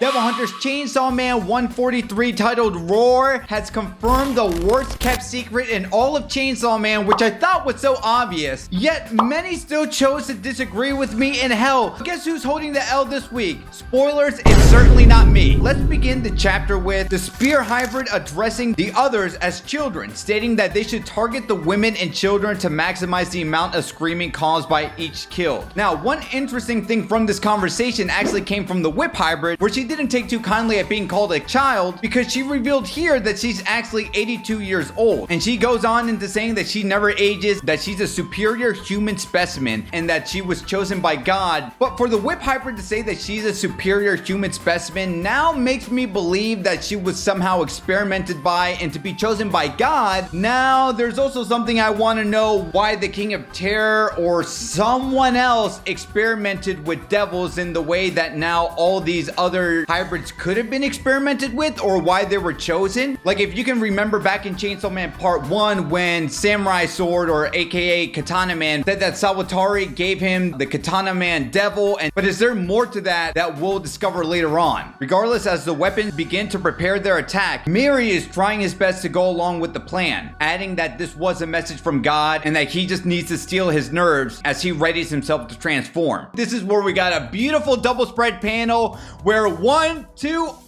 Devil Hunter's Chainsaw Man 143, titled Roar, has confirmed the worst kept secret in all of Chainsaw Man, which I thought was so obvious. Yet many still chose to disagree with me, and hell, guess who's holding the L this week? Spoilers, it's certainly not me. Let's begin the chapter with the Spear Hybrid addressing the others as children, stating that they should target the women and children to maximize the amount of screaming caused by each kill. Now, one interesting thing from this conversation actually came from the Whip Hybrid, where she didn't take too kindly at being called a child, because she revealed here that she's actually 82 years old. And she goes on into saying that she never ages, that she's a superior human specimen, and that she was chosen by God. But for the Whip Hybrid to say that she's a superior human specimen now makes me believe that she was somehow experimented by, and to be chosen by God. Now, there's also something I want to know: why the King of Terror or someone else experimented with devils in the way that now all these other hybrids could have been experimented with, or why they were chosen. Like, if you can remember back in Chainsaw Man Part 1, when Samurai Sword, or aka Katana Man, said that Sawatari gave him the Katana Man devil, but is there more to that we'll discover later on? Regardless, as the weapons begin to prepare their attack, Miri is trying his best to go along with the plan, adding that this was a message from God and that he just needs to steel his nerves as he readies himself to transform. This is where we got a beautiful double spread panel where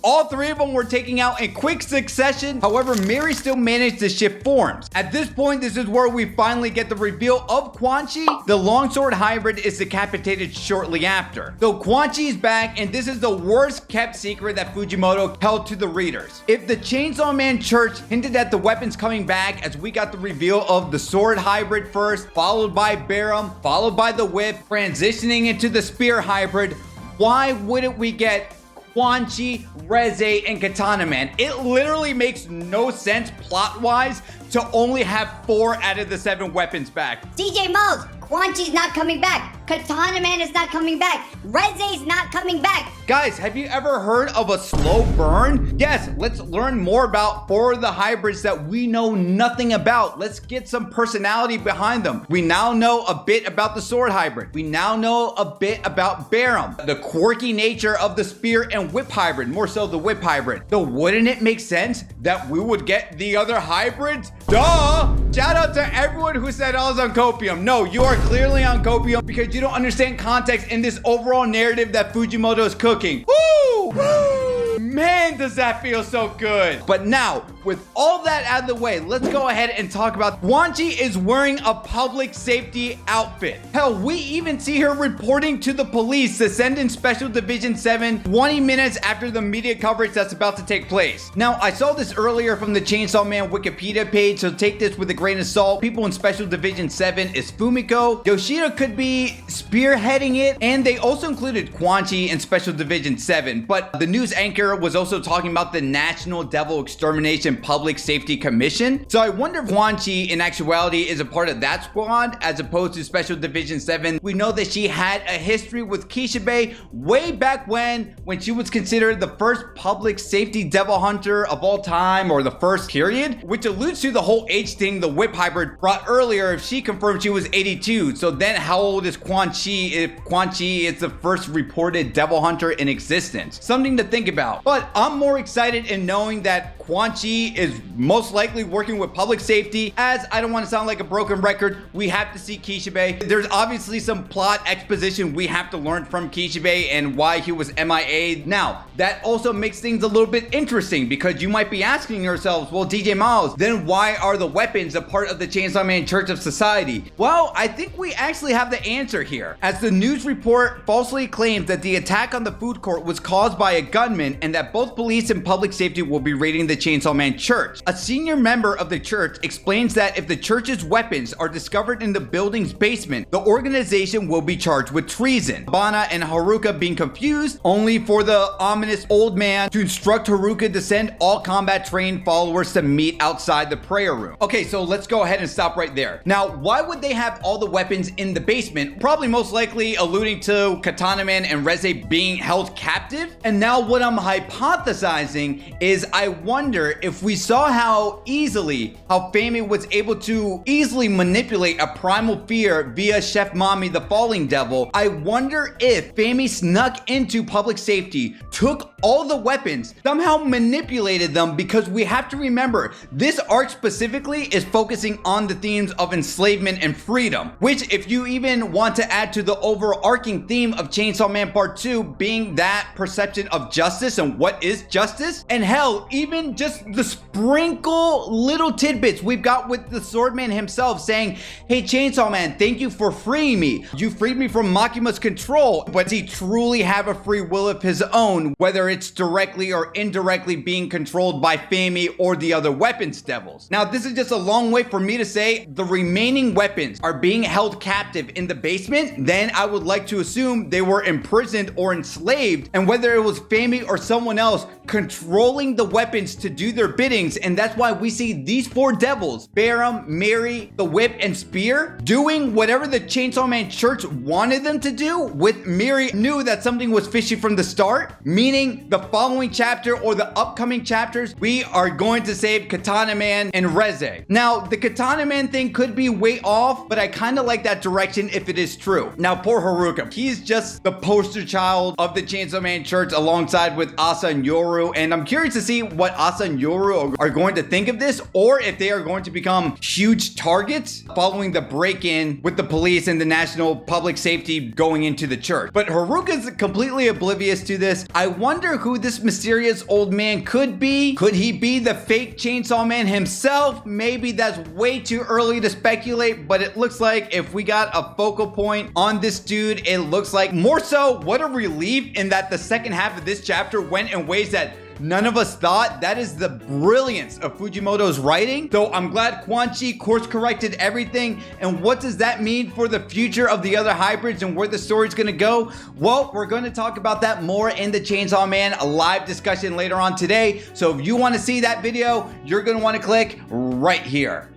all three of them were taking out in quick succession. However, Miri still managed to shift forms. At this point, this is where we finally get the reveal of Quanxi. The longsword hybrid is decapitated shortly after. Though Quanxi is back, and this is the worst kept secret that Fujimoto held to the readers. If the Chainsaw Man Church hinted at the weapons coming back, as we got the reveal of the sword hybrid first, followed by Barum, followed by the whip, transitioning into the spear hybrid, why wouldn't we get Quanxi, Reze, and Katana Man? It literally makes no sense plot-wise to only have 4 out of the 7 weapons back. DJ Mouse, Quanxi's not coming back. Katana Man is not coming back. Reze's not coming back. Guys, have you ever heard of a slow burn? Yes, let's learn more about 4 of the hybrids that we know nothing about. Let's get some personality behind them. We now know a bit about the sword hybrid. We now know a bit about Barum, the quirky nature of the spear and whip hybrid, more so the whip hybrid. So wouldn't it make sense that we would get the other hybrids? Duh! Shout out to everyone who said I was on copium. No, you are clearly on copium because you don't understand context in this overall narrative that Fujimoto is cooking. Woo! Woo! Man, does that feel so good. But now, with all that out of the way, let's go ahead and talk about Quanxi is wearing a public safety outfit. Hell, we even see her reporting to the police to send in Special Division 7 20 minutes after the media coverage that's about to take place. Now, I saw this earlier from the Chainsaw Man Wikipedia page, so take this with a grain of salt. People in Special Division 7 is Fumiko. Yoshida could be spearheading it, and they also included Quanxi in Special Division 7, but the news anchor was also talking about the National Devil Extermination Public Safety Commission. So I wonder if Quanxi in actuality is a part of that squad as opposed to Special Division 7. We know that she had a history with Kishibe way back when she was considered the first public safety devil hunter of all time, or the first period, which alludes to the whole age thing the whip hybrid brought earlier. If she confirmed she was 82, so then how old is Quanxi if Quanxi is the first reported devil hunter in existence? Something to think about. But I'm more excited in knowing that Quanxi is most likely working with public safety, as I don't want to sound like a broken record, we have to see Kishibe. There's obviously some plot exposition we have to learn from Kishibe and why he was MIA. Now, that also makes things a little bit interesting, because you might be asking yourselves, well, DJ Miles, then why are the weapons a part of the Chainsaw Man Church of Society? Well, I think we actually have the answer here, as the news report falsely claims that the attack on the food court was caused by a gunman, and that both police and public safety will be raiding the Chainsaw Man Church. A senior member of the church explains that if the church's weapons are discovered in the building's basement, the organization will be charged with treason. Bana and Haruka being confused, only for the ominous old man to instruct Haruka to send all combat trained followers to meet outside the prayer room. Okay, so let's go ahead and stop right there. Now, why would they have all the weapons in the basement? Probably most likely alluding to Katana Man and Reze being held captive. And now what I'm hypothesizing is I wonder if if we saw how Fami was able to easily manipulate a primal fear via Chef Mommy the Falling Devil, I wonder if Fami snuck into public safety, took all the weapons, somehow manipulated them, because we have to remember, this arc specifically is focusing on the themes of enslavement and freedom, which if you even want to add to the overarching theme of Chainsaw Man Part 2 being that perception of justice and what is justice, and hell, even just the sprinkle little tidbits we've got with the Swordman himself saying, hey Chainsaw Man, thank you for freeing me. You freed me from Makima's control, but does he truly have a free will of his own, whether it's directly or indirectly being controlled by Fami or the other weapons devils? Now, this is just a long way for me to say the remaining weapons are being held captive in the basement. Then I would like to assume they were imprisoned or enslaved, and whether it was Fami or someone else controlling the weapons to do their biddings, and that's why we see these four devils, Barum, Mary, the Whip, and Spear, doing whatever the Chainsaw Man Church wanted them to do, with Mary knew that something was fishy from the start, meaning the following chapter or the upcoming chapters, we are going to save Katana Man and Reze. Now, the Katana Man thing could be way off, but I kind of like that direction if it is true. Now, poor Haruka, he's just the poster child of the Chainsaw Man Church alongside with Asa and Yoru, and I'm curious to see what Asa and Yoru are going to think of this, or if they are going to become huge targets following the break-in with the police and the National Public Safety going into the church. But Haruka's completely oblivious to this. I wonder who this mysterious old man could be. Could he be the fake Chainsaw Man himself? Maybe that's way too early to speculate, but it looks like if we got a focal point on this dude, it looks like more so what a relief in that the second half of this chapter went in ways that none of us thought. That is the brilliance of Fujimoto's writing. So I'm glad Quanxi course corrected everything. And what does that mean for the future of the other hybrids and where the story's gonna go? Well, we're gonna talk about that more in the Chainsaw Man live discussion later on today. So if you wanna see that video, you're gonna wanna click right here.